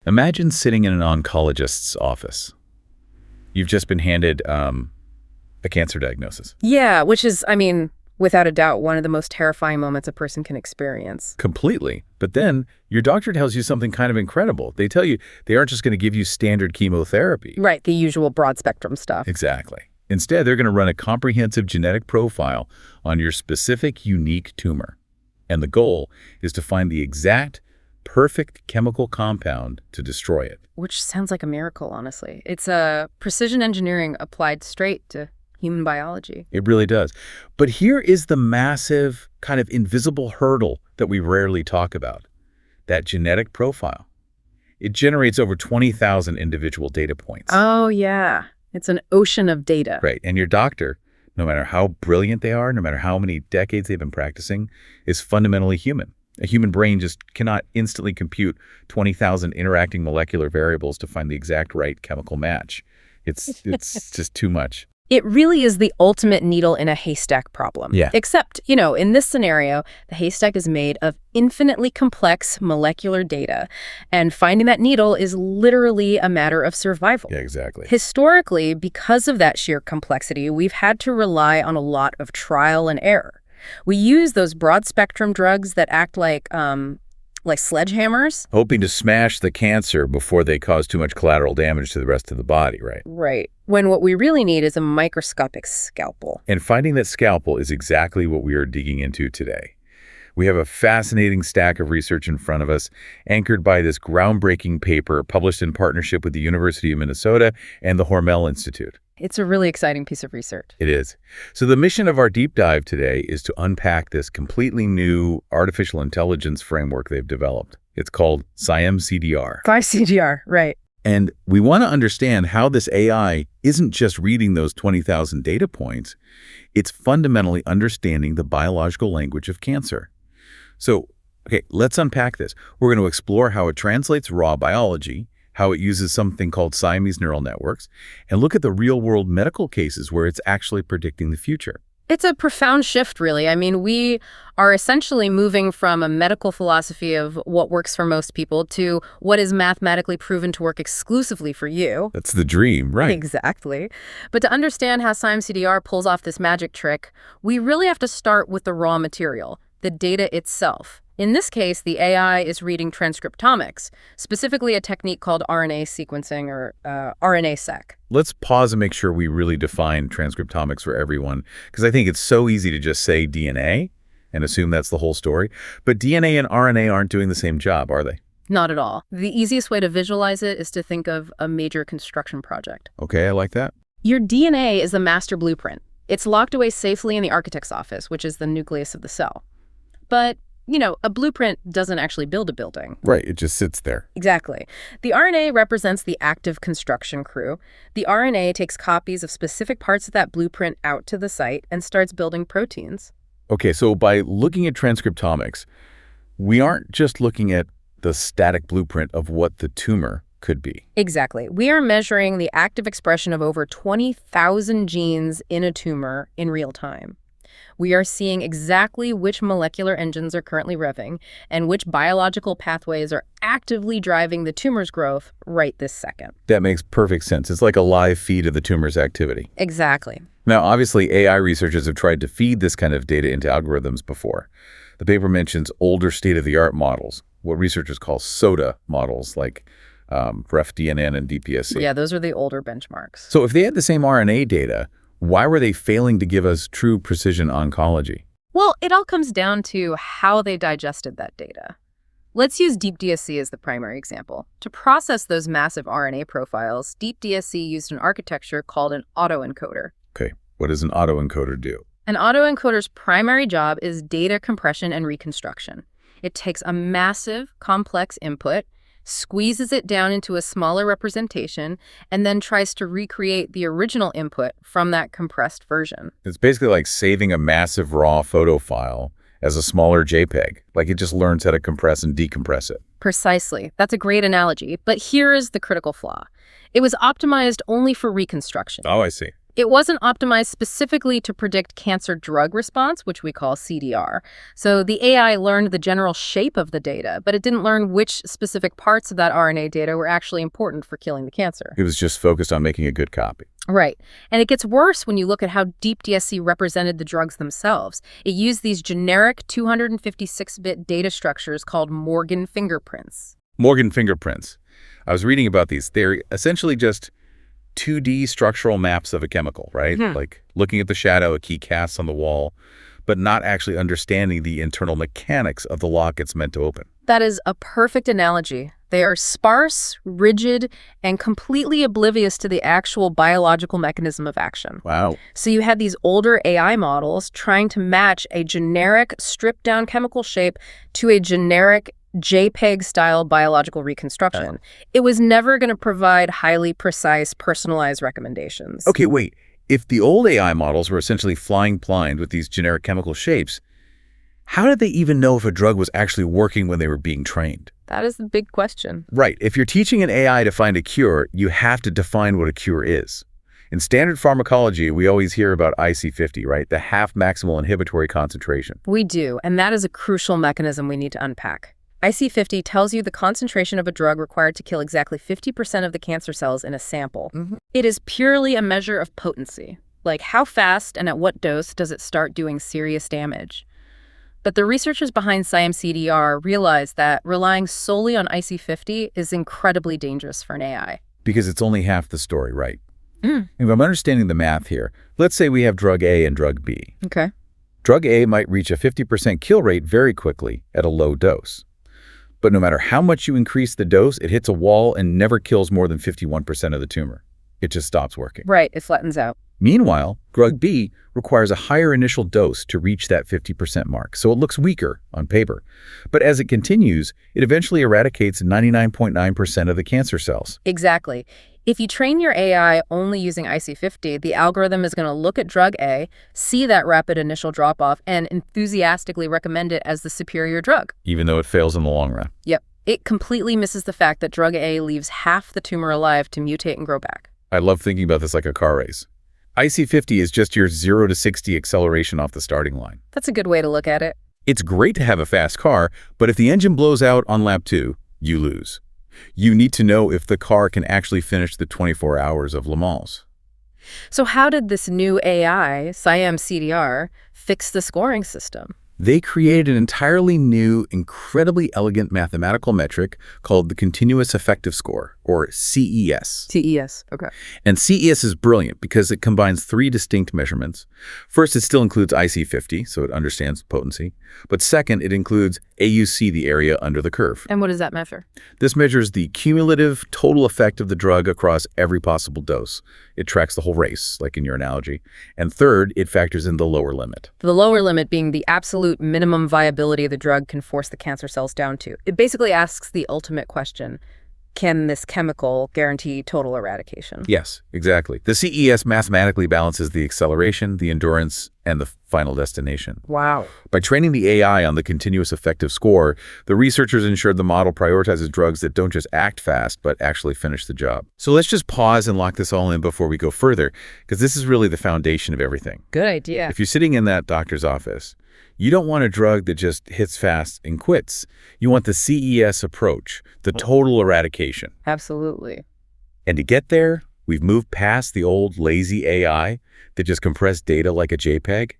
Imagine sitting in an oncologist's office. You've just been handed a cancer diagnosis. Yeah, which is, without a doubt, one of the most terrifying moments a person can experience. Completely. But then your doctor tells you something kind of incredible. They tell you they aren't just going to give you standard chemotherapy. Right, the usual broad spectrum stuff. Exactly. Instead, they're going to run a comprehensive genetic profile on your specific, unique tumor. And the goal is to find the exact, perfect chemical compound to destroy it. Which sounds like a miracle, honestly. It's precision engineering applied straight to human biology. It really does. But here is the massive, kind of invisible hurdle that we rarely talk about. That genetic profile. It generates over 20,000 individual data points. Oh, yeah. It's an ocean of data. Right. And your doctor, no matter how brilliant they are, no matter how many decades they've been practicing, is fundamentally human. A human brain just cannot instantly compute 20,000 interacting molecular variables to find the exact right chemical match. It's just too much. It really is the ultimate needle in a haystack problem. Yeah. Except, in this scenario, the haystack is made of infinitely complex molecular data, and finding that needle is literally a matter of survival. Yeah, exactly. Historically, because of that sheer complexity, we've had to rely on a lot of trial and error. We use those broad-spectrum drugs that act like sledgehammers. Hoping to smash the cancer before they cause too much collateral damage to the rest of the body, right? Right. When what we really need is a microscopic scalpel. And finding that scalpel is exactly what we are digging into today. We have a fascinating stack of research in front of us, anchored by this groundbreaking paper published in partnership with the University of Minnesota and the Hormel Institute. It's a really exciting piece of research. It is. So the mission of our deep dive today is to unpack this completely new artificial intelligence framework they've developed. It's called SiamCDR. SiamCDR, right. And we want to understand how this AI isn't just reading those 20,000 data points, it's fundamentally understanding the biological language of cancer. So, okay, let's unpack this. We're going to explore how it translates raw biology, how it uses something called Siamese neural networks, and look at the real-world medical cases where it's actually predicting the future. It's a profound shift, really. We are essentially moving from a medical philosophy of what works for most people to what is mathematically proven to work exclusively for you. That's the dream, right? Exactly. But to understand how SiamCDR pulls off this magic trick, we really have to start with the raw material, the data itself. In this case, the AI is reading transcriptomics, specifically a technique called RNA sequencing or RNA-seq. Let's pause and make sure we really define transcriptomics for everyone, because I think it's so easy to just say DNA and assume that's the whole story. But DNA and RNA aren't doing the same job, are they? Not at all. The easiest way to visualize it is to think of a major construction project. Okay, I like that. Your DNA is the master blueprint. It's locked away safely in the architect's office, which is the nucleus of the cell. But a blueprint doesn't actually build a building. Right, it just sits there. Exactly. The RNA represents the active construction crew. The RNA takes copies of specific parts of that blueprint out to the site and starts building proteins. Okay, so by looking at transcriptomics, we aren't just looking at the static blueprint of what the tumor could be. Exactly. We are measuring the active expression of over 20,000 genes in a tumor in real time. We are seeing exactly which molecular engines are currently revving and which biological pathways are actively driving the tumor's growth right this second. That makes perfect sense. It's like a live feed of the tumor's activity. Exactly. Now, obviously, AI researchers have tried to feed this kind of data into algorithms before. The paper mentions older state-of-the-art models, what researchers call SOTA models, like RefDNN and DPSC. Yeah, those are the older benchmarks. So if they had the same RNA data, why were they failing to give us true precision oncology? Well, it all comes down to how they digested that data. Let's use DeepDSC as the primary example. To process those massive RNA profiles, DeepDSC used an architecture called an autoencoder. Okay, what does an autoencoder do? An autoencoder's primary job is data compression and reconstruction. It takes a massive, complex input, squeezes it down into a smaller representation, and then tries to recreate the original input from that compressed version. It's basically like saving a massive raw photo file as a smaller JPEG. Like it just learns how to compress and decompress it. Precisely. That's a great analogy. But here is the critical flaw. It was optimized only for reconstruction. Oh, I see. It wasn't optimized specifically to predict cancer drug response, which we call CDR. So the AI learned the general shape of the data, but it didn't learn which specific parts of that RNA data were actually important for killing the cancer. It was just focused on making a good copy. Right. And it gets worse when you look at how deep DSC represented the drugs themselves. It used these generic 256-bit data structures called Morgan fingerprints. Morgan fingerprints. I was reading about these. They're essentially just 2D structural maps of a chemical, right? Like looking at the shadow a key casts on the wall, but not actually understanding the internal mechanics of the lock it's meant to open. That is a perfect analogy. They are sparse, rigid, and completely oblivious to the actual biological mechanism of action. Wow. So you had these older AI models trying to match a generic stripped-down chemical shape to a generic JPEG-style biological reconstruction. It was never going to provide highly precise, personalized recommendations. Okay, wait. If the old AI models were essentially flying blind with these generic chemical shapes, how did they even know if a drug was actually working when they were being trained? That is the big question. Right. If you're teaching an AI to find a cure, you have to define what a cure is. In standard pharmacology, we always hear about IC50, right? The half maximal inhibitory concentration. We do, and that is a crucial mechanism we need to unpack. IC50 tells you the concentration of a drug required to kill exactly 50% of the cancer cells in a sample. It is purely a measure of potency, like how fast and at what dose does it start doing serious damage. But the researchers behind SiamCDR realized that relying solely on IC50 is incredibly dangerous for an AI. Because it's only half the story, right? If I'm understanding the math here, let's say we have drug A and drug B. Okay. Drug A might reach a 50% kill rate very quickly at a low dose. But no matter how much you increase the dose, it hits a wall and never kills more than 51% of the tumor. It just stops working. Right, it flattens out. Meanwhile, drug B requires a higher initial dose to reach that 50% mark, so it looks weaker on paper. But as it continues, it eventually eradicates 99.9% of the cancer cells. Exactly. If you train your AI only using IC50, the algorithm is going to look at drug A, see that rapid initial drop-off, and enthusiastically recommend it as the superior drug. Even though it fails in the long run. Yep. It completely misses the fact that drug A leaves half the tumor alive to mutate and grow back. I love thinking about this like a car race. IC50 is just your 0 to 60 acceleration off the starting line. That's a good way to look at it. It's great to have a fast car, but if the engine blows out on lap 2, you lose. You need to know if the car can actually finish the 24 hours of Le Mans. So how did this new AI, SiamCDR, fix the scoring system? They created an entirely new, incredibly elegant mathematical metric called the Continuous Effective Score, or CES. CES, okay. And CES is brilliant because it combines 3 distinct measurements. First, it still includes IC50, so it understands potency. But second, it includes AUC, the area under the curve. And what does that measure? This measures the cumulative total effect of the drug across every possible dose. It tracks the whole race, like in your analogy. And third, it factors in the lower limit. The lower limit being the absolute minimum viability the drug can force the cancer cells down to. It basically asks the ultimate question: can this chemical guarantee total eradication? Yes, exactly. The CES mathematically balances the acceleration, the endurance, and the final destination. Wow. By training the AI on the continuous effective score, the researchers ensured the model prioritizes drugs that don't just act fast, but actually finish the job. So let's just pause and lock this all in before we go further, because this is really the foundation of everything. Good idea. If you're sitting in that doctor's office, you don't want a drug that just hits fast and quits. You want the CES approach, the total eradication. Absolutely. And to get there, we've moved past the old lazy AI that just compressed data like a JPEG.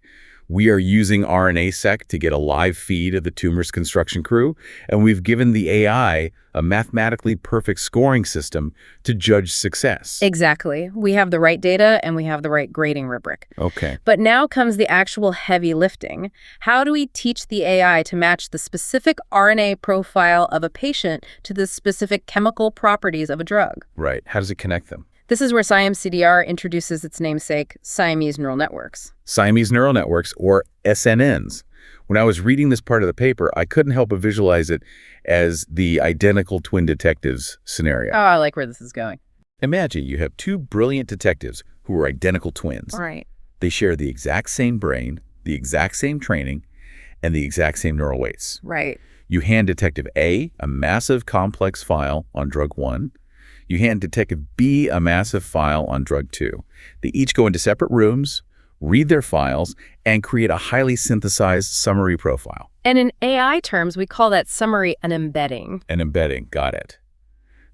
We are using RNA-seq to get a live feed of the tumor's construction crew, and we've given the AI a mathematically perfect scoring system to judge success. Exactly. We have the right data and we have the right grading rubric. Okay. But now comes the actual heavy lifting. How do we teach the AI to match the specific RNA profile of a patient to the specific chemical properties of a drug? Right. How does it connect them? This is where SiamCDR introduces its namesake, Siamese neural networks. Siamese neural networks, or SNNs. When I was reading this part of the paper, I couldn't help but visualize it as the identical twin detectives scenario. Oh, I like where this is going. Imagine you have 2 brilliant detectives who are identical twins. Right. They share the exact same brain, the exact same training, and the exact same neural weights. Right. You hand Detective A a massive complex file on drug 1. You hand Detective B a massive file on drug 2. They each go into separate rooms, read their files, and create a highly synthesized summary profile. And in AI terms, we call that summary an embedding. An embedding, got it.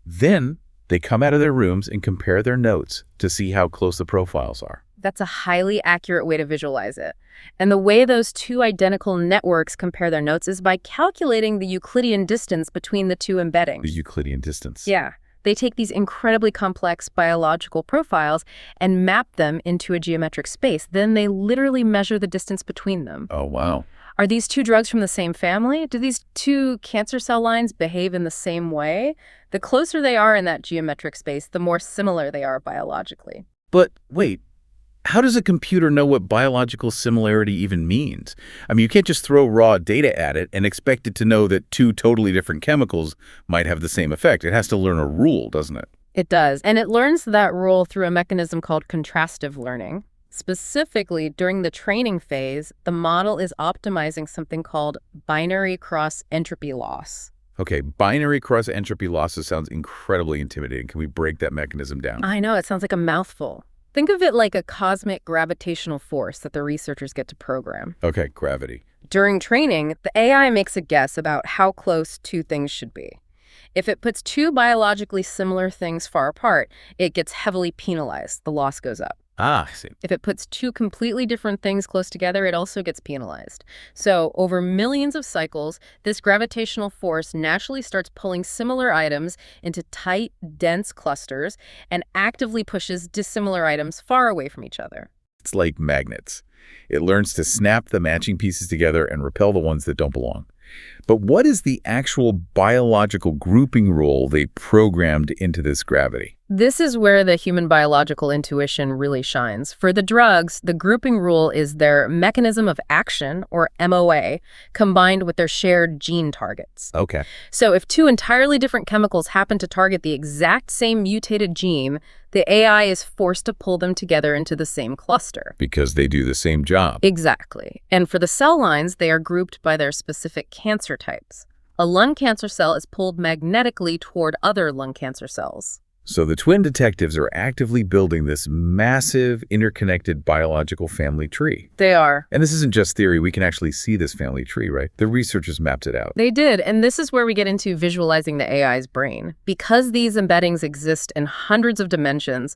Then they come out of their rooms and compare their notes to see how close the profiles are. That's a highly accurate way to visualize it. And the way those two identical networks compare their notes is by calculating the Euclidean distance between the two embeddings. The Euclidean distance. Yeah. They take these incredibly complex biological profiles and map them into a geometric space. Then they literally measure the distance between them. Oh, wow. Are these two drugs from the same family? Do these two cancer cell lines behave in the same way? The closer they are in that geometric space, the more similar they are biologically. But wait, how does a computer know what biological similarity even means? I mean, you can't just throw raw data at it and expect it to know that two totally different chemicals might have the same effect. It has to learn a rule, doesn't it? It does, and it learns that rule through a mechanism called contrastive learning. Specifically, during the training phase, the model is optimizing something called binary cross-entropy loss. Okay, binary cross-entropy losses sounds incredibly intimidating. Can we break that mechanism down? I know, it sounds like a mouthful. Think of it like a cosmic gravitational force that the researchers get to program. Okay, gravity. During training, the AI makes a guess about how close two things should be. If it puts two biologically similar things far apart, it gets heavily penalized. The loss goes up. Ah, I see. If it puts two completely different things close together, it also gets penalized. So over millions of cycles, this gravitational force naturally starts pulling similar items into tight, dense clusters and actively pushes dissimilar items far away from each other. It's like magnets. It learns to snap the matching pieces together and repel the ones that don't belong. But what is the actual biological grouping rule they programmed into this gravity? This is where the human biological intuition really shines. For the drugs, the grouping rule is their mechanism of action, or MOA, combined with their shared gene targets. Okay. So if two entirely different chemicals happen to target the exact same mutated gene, the AI is forced to pull them together into the same cluster. Because they do the same job. Exactly. And for the cell lines, they are grouped by their specific cancer types. A lung cancer cell is pulled magnetically toward other lung cancer cells. So the twin detectives are actively building this massive, interconnected biological family tree. They are. And this isn't just theory. We can actually see this family tree, right? The researchers mapped it out. They did, and this is where we get into visualizing the AI's brain. Because these embeddings exist in hundreds of dimensions,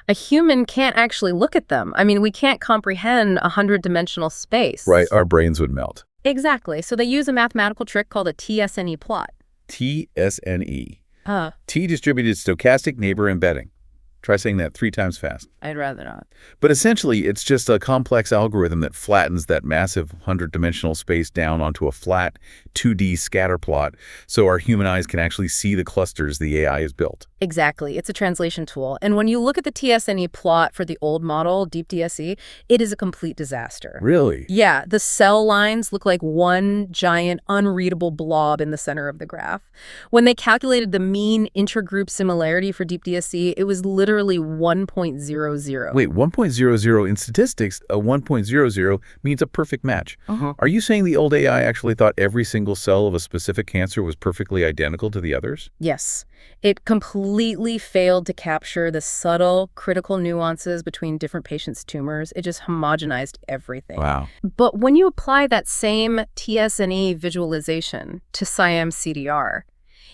a human can't actually look at them. I mean, we can't comprehend a 100-dimensional space. Right, our brains would melt. Exactly. So they use a mathematical trick called a TSNE plot. TSNE. T-distributed stochastic neighbor embedding. Try saying that 3 times fast. I'd rather not. But essentially, it's just a complex algorithm that flattens that massive 100-dimensional space down onto a flat 2D scatter plot so our human eyes can actually see the clusters the AI has built. Exactly. It's a translation tool. And when you look at the TSNE plot for the old model, DeepDSE, it is a complete disaster. Really? Yeah, the cell lines look like one giant unreadable blob in the center of the graph. When they calculated the mean intergroup similarity for DeepDSE, it was literally 1.00. Wait, 1.00 in statistics, a 1.00 means a perfect match. Are you saying the old AI actually thought every single cell of a specific cancer was perfectly identical to the others? Yes. It completely failed to capture the subtle, critical nuances between different patients' tumors. It just homogenized everything. Wow. But when you apply that same TSNE visualization to SiamCDR,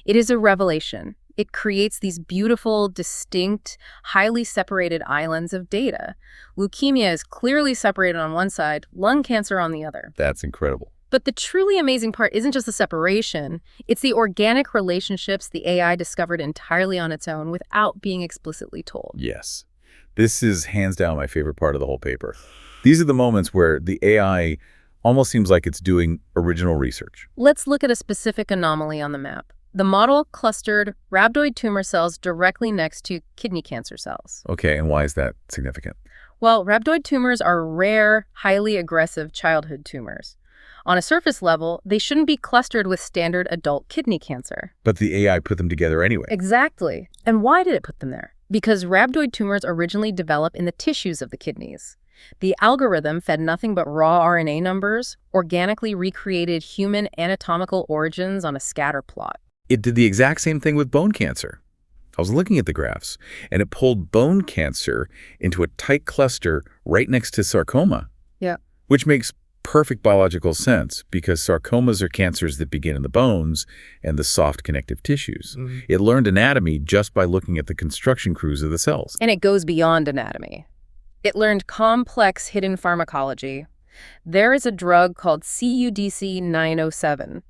it is a revelation. It creates these beautiful, distinct, highly separated islands of data. Leukemia is clearly separated on one side, lung cancer on the other. That's incredible. But the truly amazing part isn't just the separation. It's the organic relationships the AI discovered entirely on its own without being explicitly told. Yes. This is hands down my favorite part of the whole paper. These are the moments where the AI almost seems like it's doing original research. Let's look at a specific anomaly on the map. The model clustered rhabdoid tumor cells directly next to kidney cancer cells. Okay, and why is that significant? Well, rhabdoid tumors are rare, highly aggressive childhood tumors. On a surface level, they shouldn't be clustered with standard adult kidney cancer. But the AI put them together anyway. Exactly. And why did it put them there? Because rhabdoid tumors originally develop in the tissues of the kidneys. The algorithm fed nothing but raw RNA numbers, organically recreated human anatomical origins on a scatter plot. It did the exact same thing with bone cancer. I was looking at the graphs, and it pulled bone cancer into a tight cluster right next to sarcoma. Yeah. Which makes perfect biological sense because sarcomas are cancers that begin in the bones and the soft connective tissues. It learned anatomy just by looking at the construction crews of the cells. And it goes beyond anatomy. It learned complex hidden pharmacology. There is a drug called CUDC-907.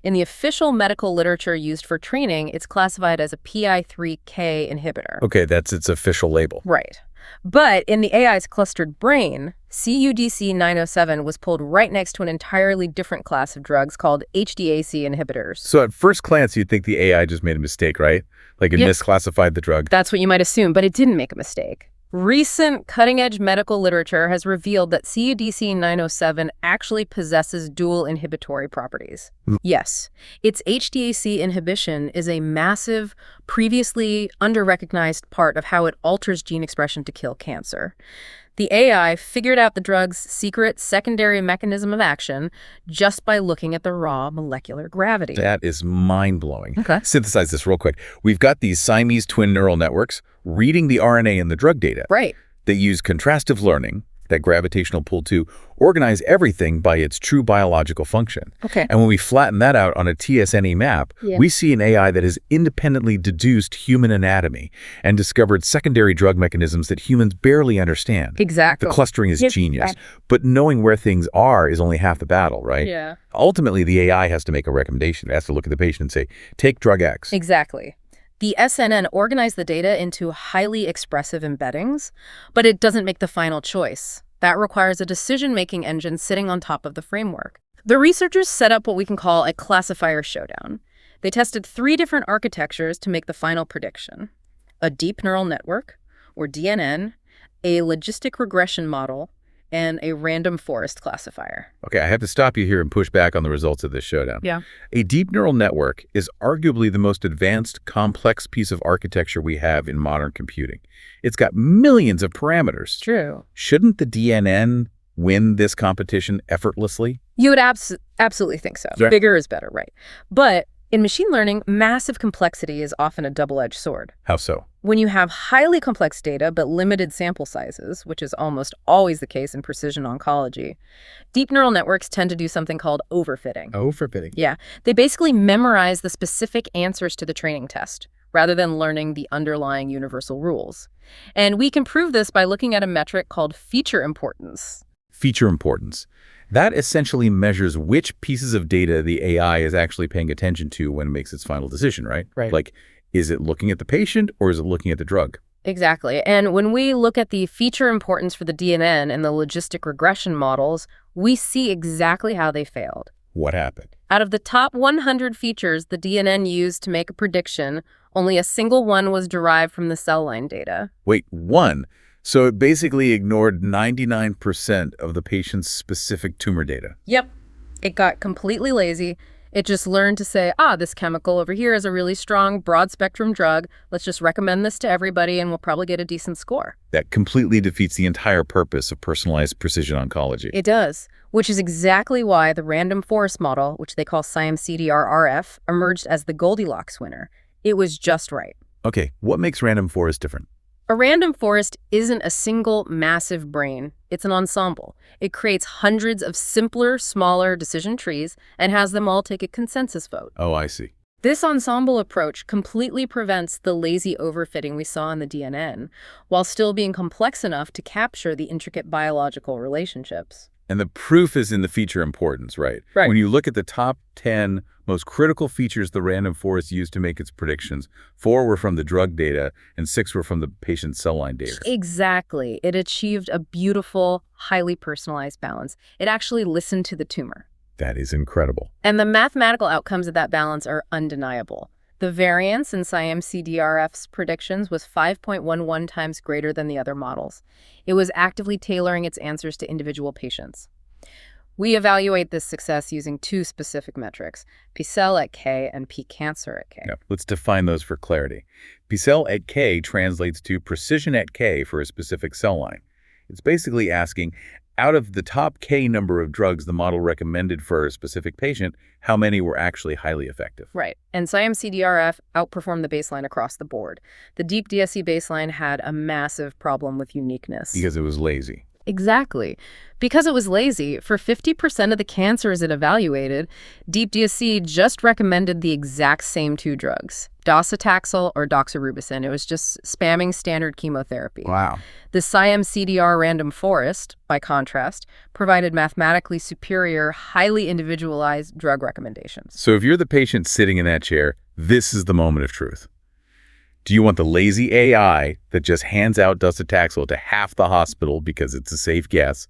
In the official medical literature used for training, it's classified as a PI3K inhibitor. Okay, that's its official label. Right. But in the AI's clustered brain, CUDC-907 was pulled right next to an entirely different class of drugs called HDAC inhibitors. So at first glance, you'd think the AI just made a mistake, right? Like it misclassified the drug. That's what you might assume, but it didn't make a mistake. Recent cutting-edge medical literature has revealed that CUDC-907 actually possesses dual inhibitory properties. Yes, its HDAC inhibition is a massive, previously under-recognized part of how it alters gene expression to kill cancer. The AI figured out the drug's secret secondary mechanism of action just by looking at the raw molecular gravity. That is mind-blowing. Okay. Synthesize this real quick. We've got these Siamese twin neural networks reading the RNA in the drug data. Right. They use contrastive learning, that gravitational pull, to organize everything by its true biological function. Okay. And when we flatten that out on a TSNE map, we see an AI that has independently deduced human anatomy and discovered secondary drug mechanisms that humans barely understand. Exactly. The clustering is genius, but knowing where things are is only half the battle, right? Yeah. Ultimately, the AI has to make a recommendation. It has to look at the patient and say, take drug X. Exactly. The SNN organized the data into highly expressive embeddings, but it doesn't make the final choice. That requires a decision-making engine sitting on top of the framework. The researchers set up what we can call a classifier showdown. They tested 3 different architectures to make the final prediction: a deep neural network, or DNN, a logistic regression model, and a random forest classifier. Okay, I have to stop you here and push back on the results of this showdown. Yeah. A deep neural network is arguably the most advanced, complex piece of architecture we have in modern computing. It's got millions of parameters. True. Shouldn't the DNN win this competition effortlessly? You would absolutely think so. Right. Bigger is better, right? But in machine learning, massive complexity is often a double-edged sword. How so? When you have highly complex data but limited sample sizes, which is almost always the case in precision oncology, deep neural networks tend to do something called overfitting. Overfitting. Yeah. They basically memorize the specific answers to the training test, rather than learning the underlying universal rules. And we can prove this by looking at a metric called feature importance. Feature importance. That essentially measures which pieces of data the AI is actually paying attention to when it makes its final decision, right? Right. Like, is it looking at the patient or is it looking at the drug? Exactly. And when we look at the feature importance for the DNN and the logistic regression models, we see exactly how they failed. What happened? Out of the top 100 features the DNN used to make a prediction, only a single one was derived from the cell line data. Wait, one? So it basically ignored 99% of the patient's specific tumor data. Yep. It got completely lazy. It just learned to say, this chemical over here is a really strong, broad-spectrum drug. Let's just recommend this to everybody and we'll probably get a decent score. That completely defeats the entire purpose of personalized precision oncology. It does, which is exactly why the random forest model, which they call SiamCDRRF, emerged as the Goldilocks winner. It was just right. Okay, what makes random forest different? A random forest isn't a single massive brain. It's an ensemble. It creates hundreds of simpler, smaller decision trees and has them all take a consensus vote. Oh, I see. This ensemble approach completely prevents the lazy overfitting we saw in the DNN, while still being complex enough to capture the intricate biological relationships. And the proof is in the feature importance, right? Right. When you look at the top 10 most critical features the random forest used to make its predictions, 4 were from the drug data and 6 were from the patient's cell line data. Exactly. It achieved a beautiful, highly personalized balance. It actually listened to the tumor. That is incredible. And the mathematical outcomes of that balance are undeniable. The variance in SiamCDRF's predictions was 5.11 times greater than the other models. It was actively tailoring its answers to individual patients. We evaluate this success using 2 specific metrics, P-cell at K and P-cancer at K. Now, let's define those for clarity. P-cell at K translates to precision at K for a specific cell line. It's basically asking, out of the top K number of drugs the model recommended for a specific patient, how many were actually highly effective? Right. And SiamCDRF outperformed the baseline across the board. The deep DSE baseline had a massive problem with uniqueness. Because it was lazy. Exactly. Because it was lazy, for 50% of the cancers it evaluated, Deep DSE just recommended the exact same two drugs, docetaxel or doxorubicin. It was just spamming standard chemotherapy. Wow. The SiamCDR random forest, by contrast, provided mathematically superior, highly individualized drug recommendations. So if you're the patient sitting in that chair, this is the moment of truth. Do you want the lazy AI that just hands out docetaxel to half the hospital because it's a safe guess?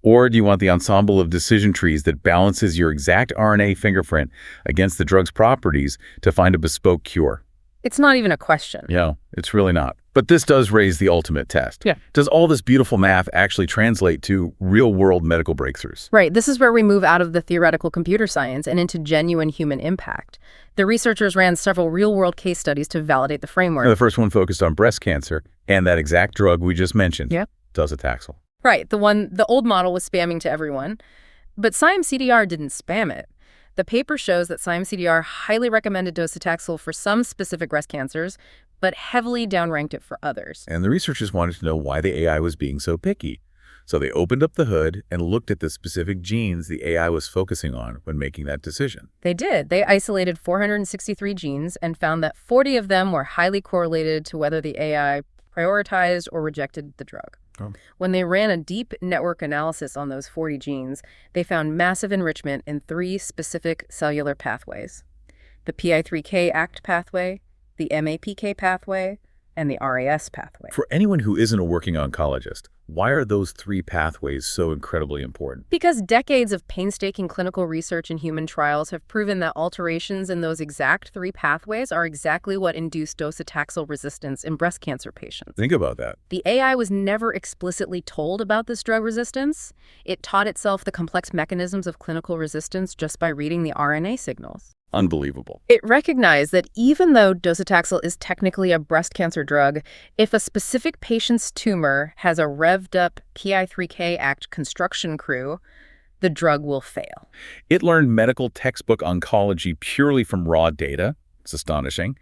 Or do you want the ensemble of decision trees that balances your exact RNA fingerprint against the drug's properties to find a bespoke cure? It's not even a question. Yeah, it's really not. But this does raise the ultimate test. Yeah. Does all this beautiful math actually translate to real-world medical breakthroughs? Right. This is where we move out of the theoretical computer science and into genuine human impact. The researchers ran several real-world case studies to validate the framework. The first one focused on breast cancer and that exact drug we just mentioned, docetaxel. Right. The old model was spamming to everyone. But SiamCDR didn't spam it. The paper shows that SiamCDR highly recommended docetaxel for some specific breast cancers, but heavily downranked it for others. And the researchers wanted to know why the AI was being so picky. So they opened up the hood and looked at the specific genes the AI was focusing on when making that decision. They did. They isolated 463 genes and found that 40 of them were highly correlated to whether the AI prioritized or rejected the drug. Oh. When they ran a deep network analysis on those 40 genes, they found massive enrichment in 3 specific cellular pathways: the PI3K ACT pathway, the MAPK pathway, and the RAS pathway. For anyone who isn't a working oncologist, why are those 3 pathways so incredibly important? Because decades of painstaking clinical research and human trials have proven that alterations in those exact 3 pathways are exactly what induced docetaxel resistance in breast cancer patients. Think about that. The AI was never explicitly told about this drug resistance. It taught itself the complex mechanisms of clinical resistance just by reading the RNA signals. Unbelievable. It recognized that even though docetaxel is technically a breast cancer drug, if a specific patient's tumor has a revved-up PI3K ACT construction crew, the drug will fail. It learned medical textbook oncology purely from raw data. It's astonishing.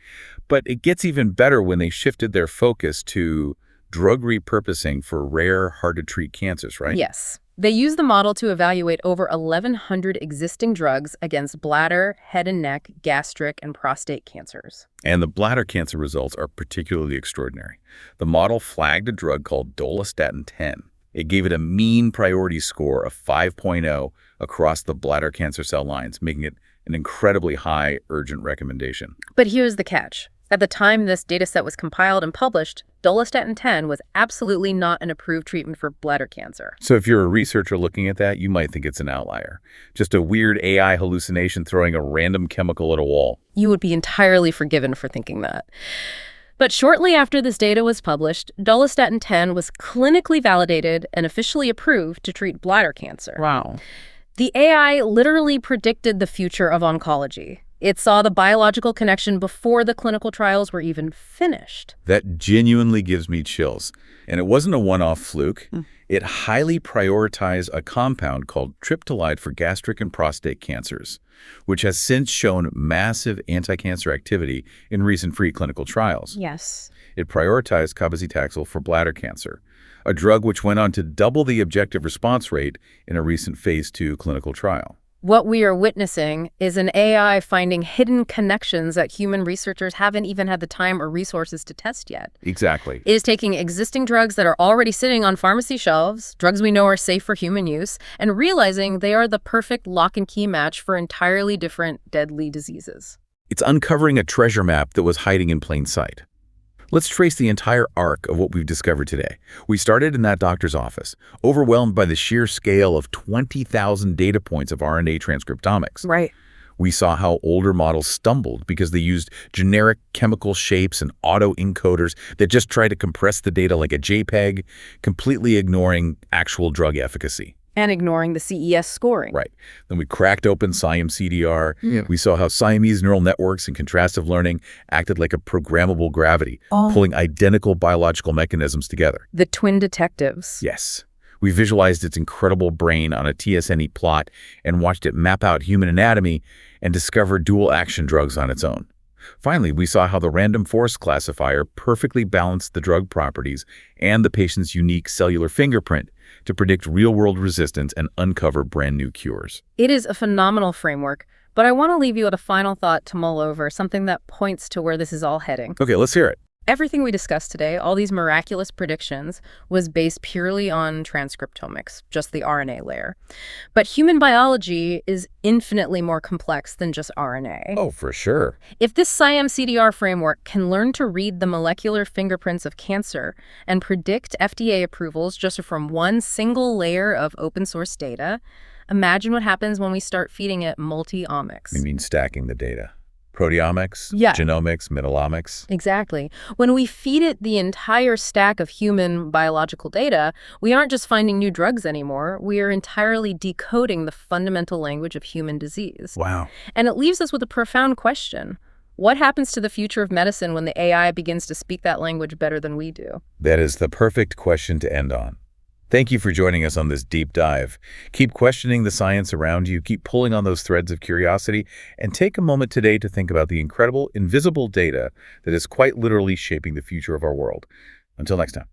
But it gets even better when they shifted their focus to drug repurposing for rare, hard-to-treat cancers, right? Yes. They used the model to evaluate over 1,100 existing drugs against bladder, head and neck, gastric, and prostate cancers. And the bladder cancer results are particularly extraordinary. The model flagged a drug called dolastatin 10. It gave it a mean priority score of 5.0 across the bladder cancer cell lines, making it an incredibly high urgent recommendation. But here's the catch. At the time this dataset was compiled and published, dolastatin 10 was absolutely not an approved treatment for bladder cancer. So if you're a researcher looking at that, you might think it's an outlier. Just a weird AI hallucination throwing a random chemical at a wall. You would be entirely forgiven for thinking that. But shortly after this data was published, dolastatin 10 was clinically validated and officially approved to treat bladder cancer. Wow. The AI literally predicted the future of oncology. It saw the biological connection before the clinical trials were even finished. That genuinely gives me chills. And it wasn't a one-off fluke. It highly prioritized a compound called triptolide for gastric and prostate cancers, which has since shown massive anti-cancer activity in recent preclinical trials. Yes. It prioritized cabazitaxel for bladder cancer, a drug which went on to double the objective response rate in a recent phase 2 clinical trial. What we are witnessing is an AI finding hidden connections that human researchers haven't even had the time or resources to test yet. Exactly. It is taking existing drugs that are already sitting on pharmacy shelves, drugs we know are safe for human use, and realizing they are the perfect lock-and-key match for entirely different deadly diseases. It's uncovering a treasure map that was hiding in plain sight. Let's trace the entire arc of what we've discovered today. We started in that doctor's office, overwhelmed by the sheer scale of 20,000 data points of RNA transcriptomics. Right. We saw how older models stumbled because they used generic chemical shapes and auto-encoders that just try to compress the data like a JPEG, completely ignoring actual drug efficacy. And ignoring the CES scoring. Right. Then we cracked open SiamCDR. We saw how Siamese neural networks and contrastive learning acted like a programmable gravity, pulling identical biological mechanisms together. The twin detectives. Yes. We visualized its incredible brain on a TSNE plot and watched it map out human anatomy and discover dual-action drugs on its own. Finally, we saw how the random forest classifier perfectly balanced the drug properties and the patient's unique cellular fingerprint to predict real-world resistance and uncover brand-new cures. It is a phenomenal framework, but I want to leave you with a final thought to mull over, something that points to where this is all heading. Okay, let's hear it. Everything we discussed today, all these miraculous predictions, was based purely on transcriptomics, just the RNA layer. But human biology is infinitely more complex than just RNA. Oh, for sure. If this SiamCDR framework can learn to read the molecular fingerprints of cancer and predict FDA approvals just from one single layer of open source data, imagine what happens when we start feeding it multi-omics. You mean stacking the data? Proteomics, Yeah. genomics, metalomics. Exactly. When we feed it the entire stack of human biological data, we aren't just finding new drugs anymore. We are entirely decoding the fundamental language of human disease. Wow. And it leaves us with a profound question. What happens to the future of medicine when the AI begins to speak that language better than we do? That is the perfect question to end on. Thank you for joining us on this deep dive. Keep questioning the science around you, keep pulling on those threads of curiosity, and take a moment today to think about the incredible, invisible data that is quite literally shaping the future of our world. Until next time.